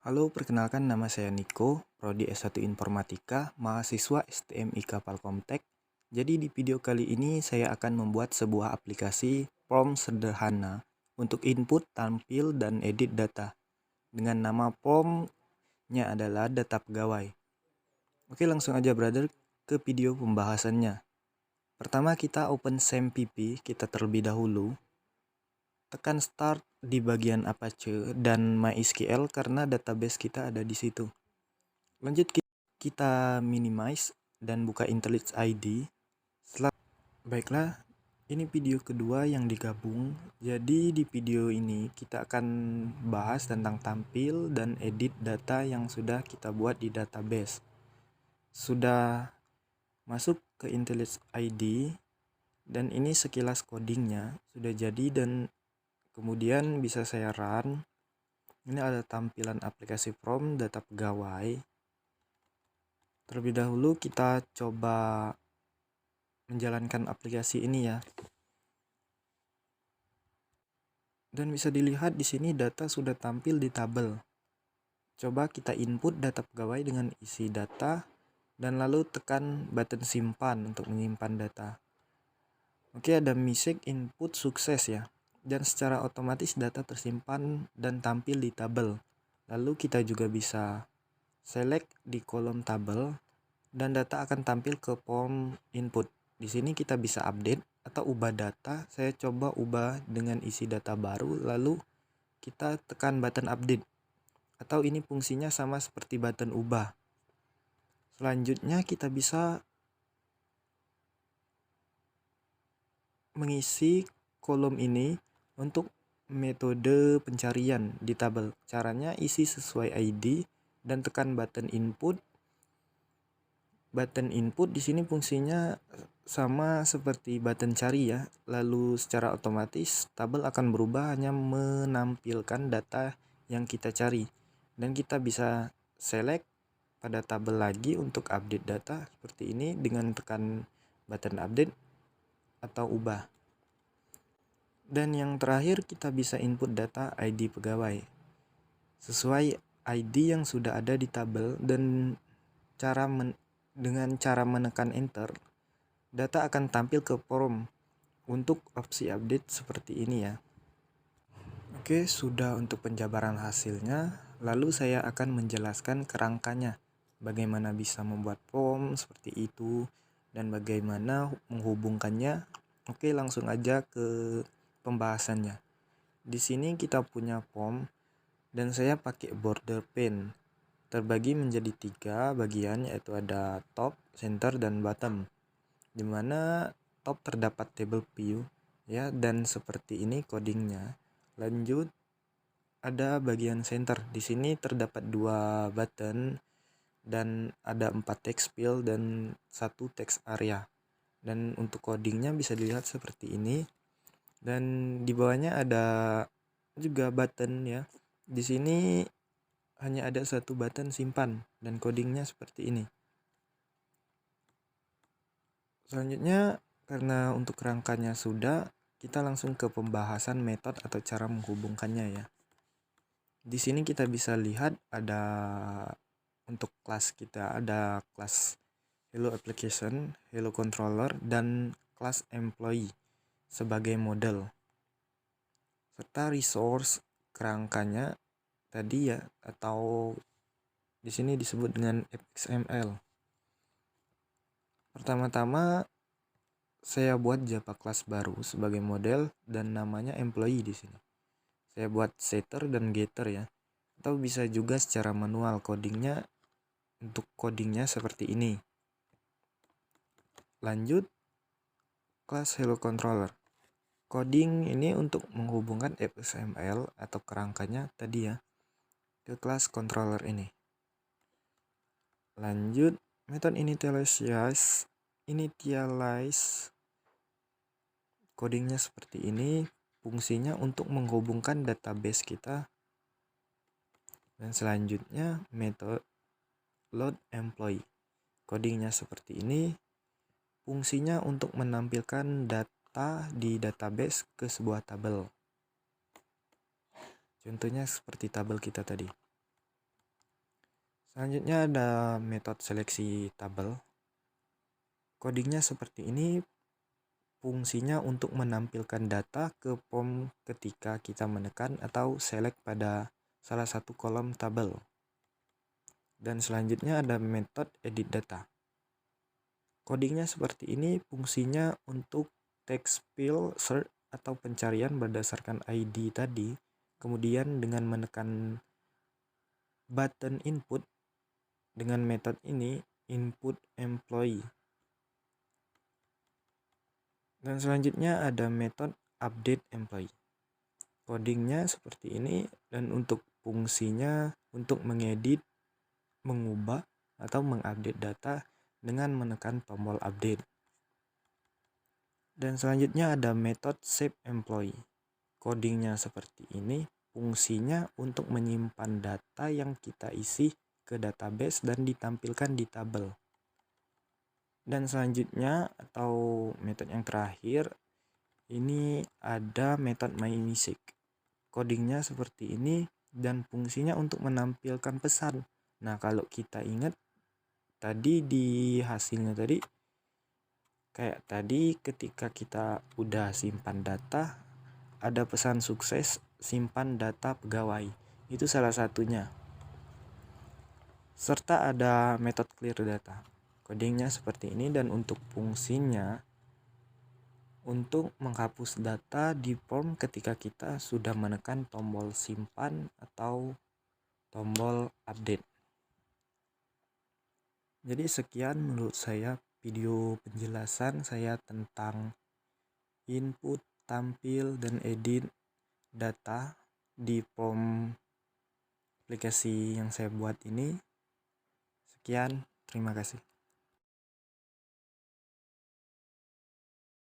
Halo, perkenalkan nama saya Niko, Prodi S1 Informatika, mahasiswa STMIK Palkomtek. Jadi di video kali ini saya akan membuat sebuah aplikasi form sederhana untuk input, tampil, dan edit data. Dengan nama formnya adalah data pegawai. Oke, langsung aja brother ke video pembahasannya. Pertama kita open SAMPP kita terlebih dahulu. Tekan start di bagian Apache dan MySQL karena database kita ada di situ. Lanjut kita minimize dan buka IntelliJ ID. Baiklah, ini video kedua yang digabung. Jadi di video ini kita akan bahas tentang tampil dan edit data yang sudah kita buat di database. Sudah masuk ke IntelliJ ID dan ini sekilas codingnya sudah jadi dan kemudian bisa saya run. Ini ada tampilan aplikasi form data pegawai. Terlebih dahulu kita coba menjalankan aplikasi ini ya. Dan bisa dilihat di sini data sudah tampil di tabel. Coba kita input data pegawai dengan isi data dan lalu tekan button simpan untuk menyimpan data. Oke, ada message input sukses ya. Dan secara otomatis data tersimpan dan tampil di tabel. Lalu kita juga bisa select di kolom tabel dan data akan tampil ke form input. Di sini kita bisa update atau ubah data. Saya coba ubah dengan isi data baru, lalu kita tekan button update. Atau ini fungsinya sama seperti button ubah. Selanjutnya kita bisa mengisi kolom ini untuk metode pencarian di tabel. Caranya isi sesuai ID dan tekan button input. Button input di sini fungsinya sama seperti button cari ya. Lalu secara otomatis tabel akan berubah hanya menampilkan data yang kita cari. Dan kita bisa select pada tabel lagi untuk update data seperti ini dengan tekan button update atau ubah. Dan yang terakhir kita bisa input data ID pegawai sesuai ID yang sudah ada di tabel dan dengan cara menekan enter, data akan tampil ke form untuk opsi update seperti ini ya. Oke, sudah untuk penjabaran hasilnya. Lalu saya akan menjelaskan kerangkanya. Bagaimana bisa membuat form seperti itu dan bagaimana menghubungkannya. Oke, langsung aja ke pembahasannya. Di sini kita punya form dan saya pakai border pane. Terbagi menjadi 3 bagian, yaitu ada top, center, dan bottom. Dimana top terdapat table view ya, dan seperti ini codingnya. Lanjut ada bagian center. Di sini terdapat 2 button dan ada 4 text field dan 1 text area. Dan untuk codingnya bisa dilihat seperti ini. Dan di bawahnya ada juga button ya. Di sini hanya ada 1 button simpan dan codingnya seperti ini. Selanjutnya karena untuk kerangkanya sudah, kita langsung ke pembahasan metode atau cara menghubungkannya ya. Di sini kita bisa lihat ada untuk kelas kita ada kelas Hello Application, Hello Controller, dan kelas Employee sebagai model. Serta resource kerangkanya tadi ya, atau di sini disebut dengan XML. Pertama-tama saya buat Java class baru sebagai model dan namanya employee di sini. Saya buat setter dan getter ya. Atau bisa juga secara manual codingnya. Untuk codingnya seperti ini. Lanjut kelas Hello Controller. Coding ini untuk menghubungkan XML atau kerangkanya tadi ya ke kelas controller ini. Lanjut method initialize codingnya seperti ini. Fungsinya untuk menghubungkan database kita. Dan selanjutnya method load employee. Codingnya seperti ini. Fungsinya untuk menampilkan data di database ke sebuah tabel. Contohnya seperti tabel kita tadi. Selanjutnya ada metode seleksi tabel. Codingnya seperti ini, fungsinya untuk menampilkan data ke form ketika kita menekan atau select pada salah satu kolom tabel. Dan selanjutnya ada metode edit data. Codingnya seperti ini, fungsinya untuk text field search atau pencarian berdasarkan ID tadi. Kemudian dengan menekan button input dengan metode ini, input employee. Dan selanjutnya ada metode update employee. Codingnya seperti ini, dan untuk fungsinya untuk mengedit, mengubah, atau mengupdate data dengan menekan tombol update. Dan selanjutnya ada metode save employee. Codingnya seperti ini, fungsinya untuk menyimpan data yang kita isi ke database dan ditampilkan di tabel. Dan selanjutnya atau metode yang terakhir, ini ada metode myMusic. Codingnya seperti ini dan fungsinya untuk menampilkan pesan. Nah, kalau kita ingat tadi di hasilnya tadi, kayak tadi ketika kita udah simpan data, ada pesan sukses simpan data pegawai. Itu salah satunya. Serta ada metode clear data. Codingnya seperti ini, dan untuk fungsinya untuk menghapus data di form ketika kita sudah menekan tombol simpan atau tombol update. Jadi sekian menurut saya video penjelasan saya tentang input, tampil, dan edit data di form aplikasi yang saya buat ini. Sekian, terima kasih.